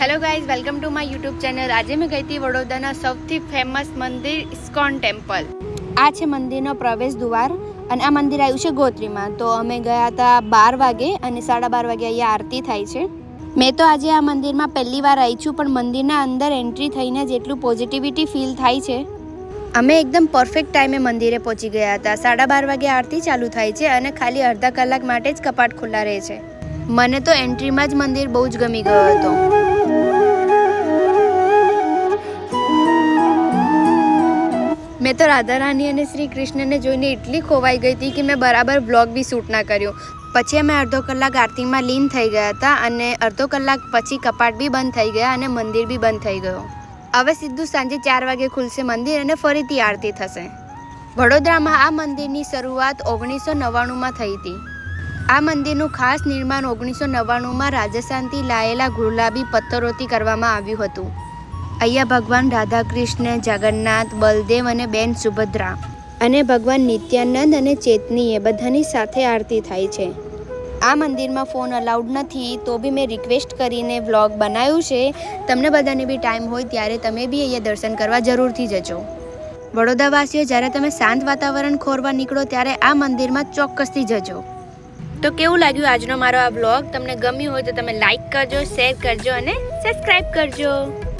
Hello guys, welcome to my YouTube channel. આજે મેં ગઈ હતી વડોદરાના સૌથી ફેમસ મંદિર ઇસ્કોન ટેમ્પલ. આ છે મંદિરનો પ્રવેશ દ્વાર અને આ મંદિર આવ્યું છે ગોત્રીમાં. તો અમે ગયા હતા 12 વાગે અને 12:30 વાગે અહીંયા આરતી થાય છે. મેં તો આજે આ મંદિરમાં પહેલી વાર આવી છું, પણ મંદિરના અંદર એન્ટ્રી થઈને જેટલું પોઝિટિવિટી ફીલ થાય છે. અમે એકદમ પરફેક્ટ ટાઈમે મંદિરે પહોંચી ગયા હતા. 12:30 વાગે આરતી ચાલુ થાય છે અને ખાલી અડધા કલાક માટે જ કપાટ ખુલ્લા રહે છે. મને તો એન્ટ્રીમાં જ મંદિર બહુ જ ગમી ગયો હતો. મેં તો રાધા રાની અને શ્રી કૃષ્ણને જોઈને એટલી ખોવાઈ ગઈ હતી કે મેં બરાબર વ્લોગ બી શૂટ ના કર્યો. પછી અમે અડધો કલાક આરતીમાં લીન થઈ ગયા હતા અને અડધો કલાક પછી કપાટ બી બંધ થઈ ગયા અને મંદિર બી બંધ થઈ ગયો. હવે સીધું સાંજે 4 વાગે ખુલશે મંદિર અને ફરીથી આરતી થશે. વડોદરામાં આ મંદિરની શરૂઆત 1999માં થઈ હતી. આ મંદિરનું ખાસ નિર્માણ 1999માં રાજસ્થાનથી લાયેલા ગુલાબી પથ્થરોથી કરવામાં આવ્યું હતું. અહીંયા ભગવાન રાધા કૃષ્ણ, જગન્નાથ, બલદેવ અને બેન સુભદ્રા અને ભગવાન નિત્યાનંદ અને ચેતનીએ બધાની સાથે આરતી થાય છે. આ મંદિરમાં ફોન અલાઉડ નથી, તો બી મેં રિક્વેસ્ટ કરીને વ્લોગ બનાવ્યું છે. તમને બધાને બી ટાઈમ હોય ત્યારે તમે બી અહીંયા દર્શન કરવા જરૂરથી જજો. વડોદરાવાસીઓ, જ્યારે તમે શાંત વાતાવરણ ખોરવા નીકળો ત્યારે આ મંદિરમાં ચોક્કસથી જજો. તો કેવું લાગ્યું આજનો મારો આ વ્લોગ? તમને ગમ્યું હોય તો તમે લાઈક કરજો, શેર કરજો અને સબસ્ક્રાઈબ કરજો.